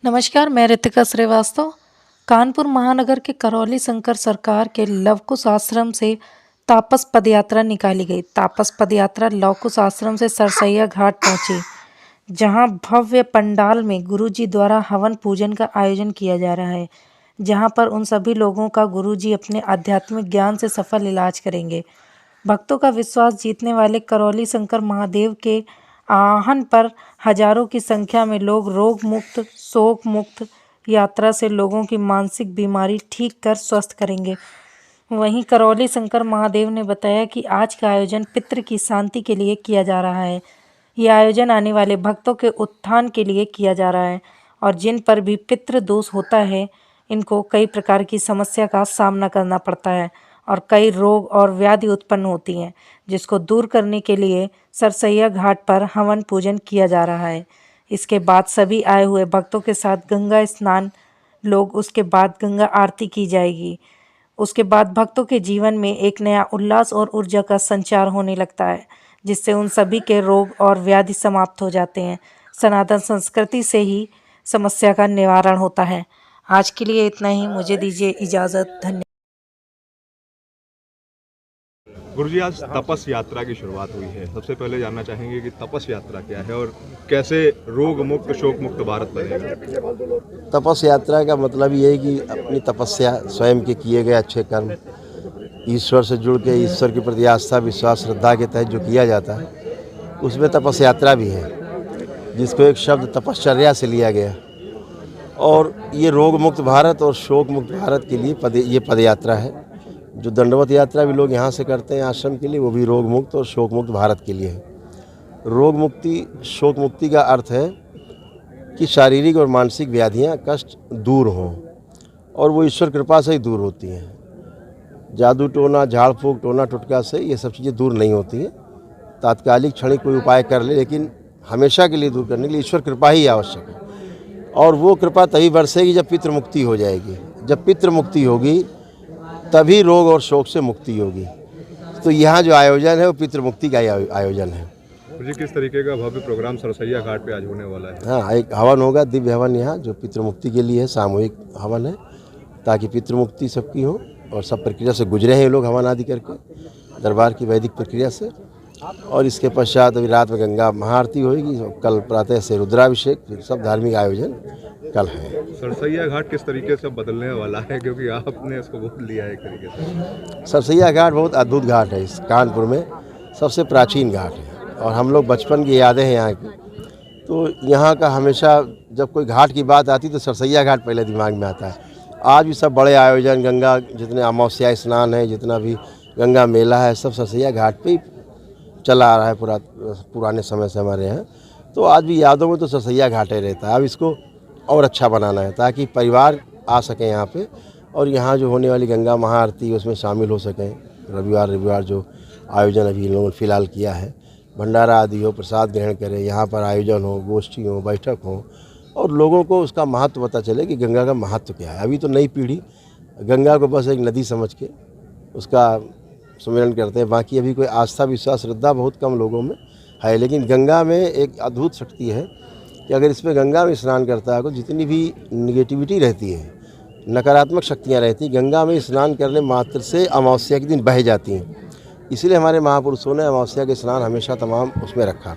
नमस्कार, मैं रितिका श्रीवास्तव। कानपुर महानगर के करौली शंकर सरकार के लवकुश आश्रम से तापस पदयात्रा निकाली गई। तापस पदयात्रा लवकुश आश्रम से सरसैया घाट पहुंची, जहां भव्य पंडाल में गुरुजी द्वारा हवन पूजन का आयोजन किया जा रहा है, जहां पर उन सभी लोगों का गुरुजी अपने आध्यात्मिक ज्ञान से सफल इलाज करेंगे। भक्तों का विश्वास जीतने वाले करौली शंकर महादेव के आहन पर हजारों की संख्या में लोग रोग मुक्त, शोक मुक्त यात्रा से लोगों की मानसिक बीमारी ठीक कर स्वस्थ करेंगे। वहीं करौली शंकर महादेव ने बताया कि आज का आयोजन पितृ की शांति के लिए किया जा रहा है। यह आयोजन आने वाले भक्तों के उत्थान के लिए किया जा रहा है और जिन पर भी पितृ दोष होता है, इनको कई प्रकार की समस्या का सामना करना पड़ता है और कई रोग और व्याधि उत्पन्न होती हैं, जिसको दूर करने के लिए सरसैया घाट पर हवन पूजन किया जा रहा है। इसके बाद सभी आए हुए भक्तों के साथ गंगा स्नान उसके बाद गंगा आरती की जाएगी। उसके बाद भक्तों के जीवन में एक नया उल्लास और ऊर्जा का संचार होने लगता है, जिससे उन सभी के रोग और व्याधि समाप्त हो जाते हैं। सनातन संस्कृति से ही समस्या का निवारण होता है। आज के लिए इतना ही, मुझे दीजिए इजाज़त। धन्यवाद। गुरुजी, आज तपस यात्रा की शुरुआत हुई है। सबसे पहले जानना चाहेंगे कि तपस यात्रा क्या है और कैसे रोग मुक्त शोक मुक्त भारत बनेगा। तपस यात्रा का मतलब ये है कि अपनी तपस्या, स्वयं के किए गए अच्छे कर्म, ईश्वर से जुड़ के ईश्वर के प्रति आस्था विश्वास श्रद्धा के तहत जो किया जाता है, उसमें तपस यात्रा भी है, जिसको एक शब्द तपश्चर्या से लिया गया। और ये रोग मुक्त भारत और शोक मुक्त भारत के लिए ये पद यात्रा है। जो दंडवत यात्रा भी लोग यहाँ से करते हैं आश्रम के लिए, वो भी रोग मुक्त और शोक मुक्त भारत के लिए है। रोग मुक्ति शोक मुक्ति का अर्थ है कि शारीरिक और मानसिक व्याधियाँ कष्ट दूर हों, और वो ईश्वर कृपा से ही दूर होती हैं। जादू टोना, झाड़ फूक, टोना टुटका से ये सब चीज़ें दूर नहीं होती हैं। तात्कालिक क्षणिक कोई उपाय कर ले, लेकिन हमेशा के लिए दूर करने के लिए ईश्वर कृपा ही आवश्यक है। और वो कृपा तभी बरसेगी जब पितृ मुक्ति हो जाएगी। जब पितृ मुक्ति होगी तभी रोग और शोक से मुक्ति होगी। तो यहाँ जो आयोजन है वो पितृ मुक्ति का आयोजन है। मुझे किस तरीके का भव्य प्रोग्राम सरसैया घाट पे आज होने वाला है? हाँ, एक हवन होगा, दिव्य हवन यहाँ, जो पितृ मुक्ति के लिए है, सामूहिक हवन है, ताकि पितृ मुक्ति सबकी हो। और सब प्रक्रिया से गुजरे हैं ये लोग हवन आदि करके, दरबार की वैदिक प्रक्रिया से। और इसके पश्चात अभी रात में गंगा महाआरती होगी, कल प्रातः से रुद्राभिषेक, सब धार्मिक आयोजन कल है। सरसैया घाट किस तरीके से बदलने वाला है, क्योंकि आपने इसको बोल लिया है एक तरीके से? सरसैया घाट बहुत अद्भुत घाट है, इस कानपुर में सबसे प्राचीन घाट है। और हम लोग बचपन की यादें हैं यहाँ की, तो यहाँ का हमेशा जब कोई घाट की बात आती तो सरसैया घाट पहले दिमाग में आता है। आज भी सब बड़े आयोजन, गंगा जितने अमावस्या स्नान है, जितना भी गंगा मेला है, सब सरसैया घाट पे ही चला आ रहा है पुराने समय से हमारे यहाँ। तो आज भी यादों में तो सरसैया घाट ही रहता है। अब इसको और अच्छा बनाना है ताकि परिवार आ सकें यहाँ पे, और यहाँ जो होने वाली गंगा महाआरती उसमें शामिल हो सकें। रविवार जो आयोजन अभी इन लोगों ने फिलहाल किया है, भंडारा आदि हो, प्रसाद ग्रहण करें, यहाँ पर आयोजन हो, गोष्ठी हो, बैठक हो, और लोगों को उसका महत्व पता चले कि गंगा का महत्व क्या है। अभी तो नई पीढ़ी गंगा को बस एक नदी समझ के उसका सुमिरन करते हैं। बाकी अभी कोई आस्था विश्वास श्रद्धा बहुत कम लोगों में है, लेकिन गंगा में एक अद्भुत शक्ति है कि अगर इसमें गंगा में स्नान करता है तो जितनी भी निगेटिविटी रहती है, नकारात्मक शक्तियाँ रहती हैं, गंगा में स्नान करने मात्र से अमावस्या के दिन बह जाती हैं। इसलिए हमारे महापुरुषों ने अमावस्या के स्नान हमेशा तमाम उसमें रखा।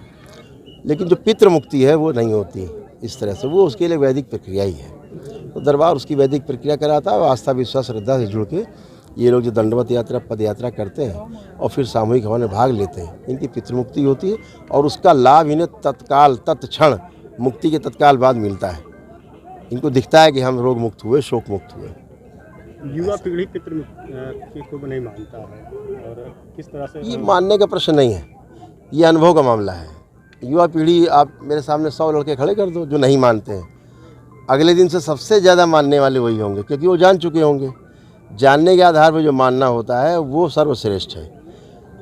लेकिन जो पितृ मुक्ति है वो नहीं होती इस तरह से, वो उसके लिए वैदिक प्रक्रिया ही है। तो दरबार उसकी वैदिक प्रक्रिया कराता है, और आस्था विश्वास श्रद्धा से जुड़ के ये लोग जो दंडवत यात्रा पद यात्रा करते हैं और फिर सामूहिक हवन में भाग लेते हैं, इनकी पितृ मुक्ति होती है। और उसका लाभ इन्हें तत्काल तत्क्षण मुक्ति के तत्काल बाद मिलता है। इनको दिखता है कि हम रोग मुक्त हुए, शोक मुक्त हुए। युवा पीढ़ी पितृ मुक्ति को नहीं मानता है, और किस तरह से? ये मानने का प्रश्न नहीं है, ये अनुभव का मामला है। युवा पीढ़ी, आप मेरे सामने 100 लड़के खड़े कर दो जो नहीं मानते हैं, अगले दिन से सबसे ज़्यादा मानने वाले वही होंगे, क्योंकि वो जान चुके होंगे। जानने के आधार पर जो मानना होता है वो सर्वश्रेष्ठ है।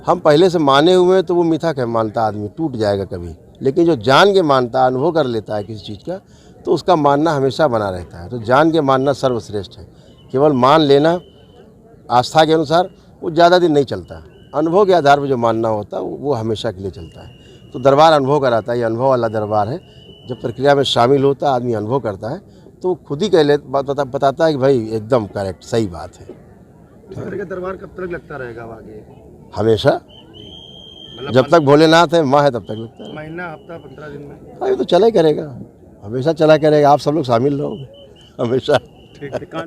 हम पहले से माने हुए हैं तो वो मिथक है, मानता आदमी टूट जाएगा कभी। लेकिन जो जान के मानता, अनुभव कर लेता है किसी चीज़ का, तो उसका मानना हमेशा बना रहता है। तो जान के मानना सर्वश्रेष्ठ है। केवल मान लेना आस्था के अनुसार वो ज़्यादा दिन नहीं चलता। अनुभव के आधार पर जो मानना होता है वो हमेशा के लिए चलता है। तो दरबार अनुभव कराता है, ये अनुभव वाला दरबार है, जब प्रक्रिया में शामिल होता है, आदमी अनुभव करता है, तो खुद ही बताता है कि भाई एकदम करेक्ट, सही बात है। इस तरह का दरबार कब तक लगता रहेगा अब आगे? हमेशा, मतलब जब तक भोलेनाथ है, माँ है, तब तक लगता है। महीना, हफ्ता, 15 दिन में? हाँ, ये तो चला ही करेगा, हमेशा चला करेगा। आप सब लोग शामिल रहोगे हमेशा। ठीक है।